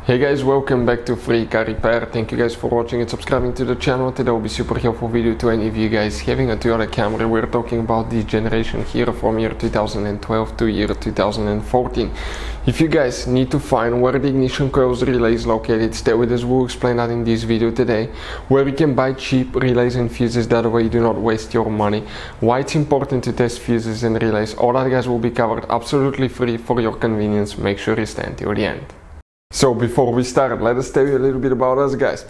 Hey guys, welcome back to Free Car Repair. Thank you guys for watching and subscribing to the channel. Today will be super helpful video to any of you guys having a Toyota Camry. We're talking about this generation here from year 2012 to year 2014. If you guys need to find where the ignition coils relay is located, stay with us. We'll explain that in this video today. Where you can buy cheap relays and fuses, that way you do not waste your money. Why it's important to test fuses and relays. All that guys will be covered absolutely free for your convenience. Make sure you stay until the end. So before we start, let us tell you a little bit about us guys.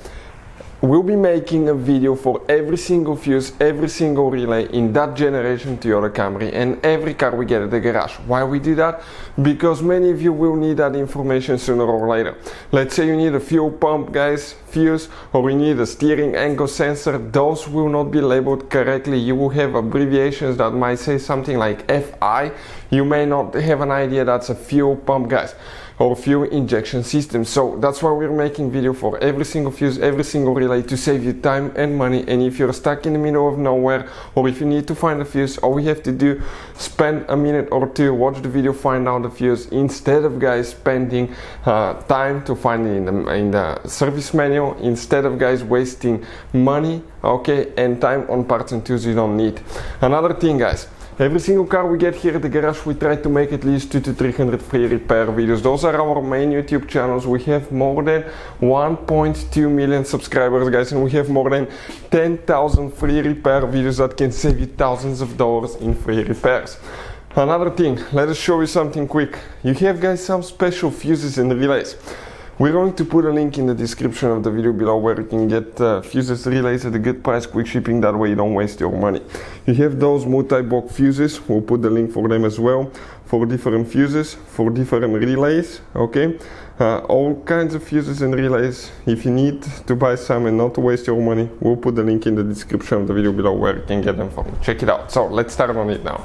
We'll be making a video for every single fuse, every single relay in that generation Toyota Camry and every car we get at the garage. Why we do that? Because many of you will need that information sooner or later. Let's say you need a fuel pump guys, fuse, or you need a steering angle sensor. Those will not be labeled correctly. You will have abbreviations that might say something like FI. You may not have an idea that's a fuel pump guys, or fuel injection system. So that's why we're making video for every single fuse, every single relay to save you time and money. And if you're stuck in the middle of nowhere, or if you need to find a fuse, all we have to do, spend a minute or two, watch the video, find out the fuse, instead of guys spending time to find it in the service manual, instead of guys wasting money, okay, and time on parts and tools you don't need. Another thing guys, every single car we get here at the garage, we try to make at least 200 to 300 free repair videos. Those are our main YouTube channels. We have more than 1.2 million subscribers, guys, and we have more than 10,000 free repair videos that can save you thousands of dollars in free repairs. Another thing, let us show you something quick. You have, guys, some special fuses and relays. We're going to put a link in the description of the video below where you can get fuses, relays at a good price, quick shipping, that way you don't waste your money. You have those multi-block fuses, we'll put the link for them as well, for different fuses, for different relays, okay? All kinds of fuses and relays. If you need to buy some and not to waste your money, we'll put the link in the description of the video below where you can get them from. Check it out. So let's start on it now.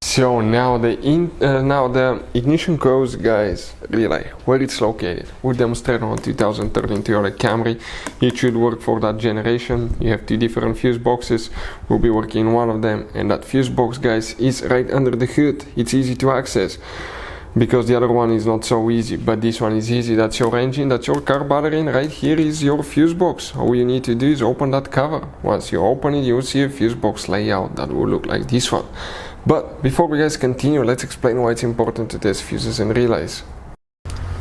So now the ignition coils guys relay, where it's located. We'll demonstrate on 2013 Toyota Camry. It should work for that generation. You have two different fuse boxes. We'll be working one of them, and that fuse box guys is right under the hood. It's easy to access because the other one is not so easy, but this one is easy. That's your engine, that's your car battery, and right here is your fuse box. All you need to do is open that cover. Once you open it, you'll see a fuse box layout that will look like this one. But before we guys continue, let's explain why it's important to test fuses and relays.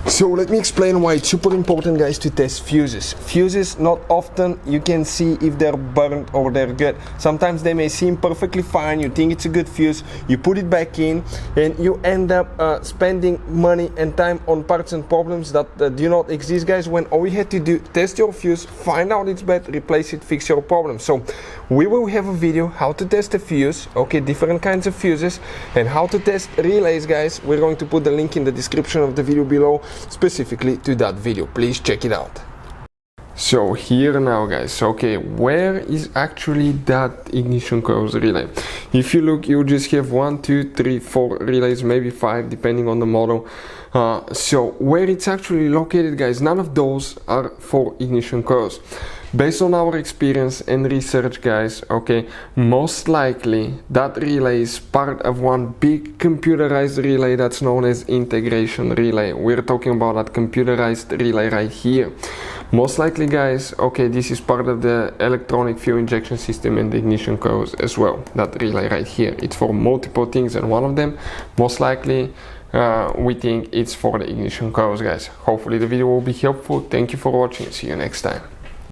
So let me explain why it's super important guys to test fuses. Fuses, not often you can see if they're burnt or they're good. Sometimes they may seem perfectly fine, you think it's a good fuse, you put it back in and you end up spending money and time on parts and problems that do not exist guys, when all you had to do, test your fuse, find out it's bad, replace it, fix your problem. So we will have a video how to test a fuse, okay, different kinds of fuses, and how to test relays guys. We're going to put the link in the description of the video below specifically to that video. Please check it out. So here now guys, okay, where is actually that ignition coils relay? If you look, you just have 1, 2, 3, 4 relays, maybe 5 depending on the model. So where it's actually located guys, none of those are for ignition coils. Based on our experience and research guys, okay, most likely that relay is part of one big computerized relay that's known as integration relay. We're talking about that computerized relay right here. Most likely guys, okay, this is part of the electronic fuel injection system and the ignition coils as well. That relay right here, it's for multiple things, and one of them most likely we think it's for the ignition coils guys. Hopefully the video will be helpful. Thank you for watching. See you next time.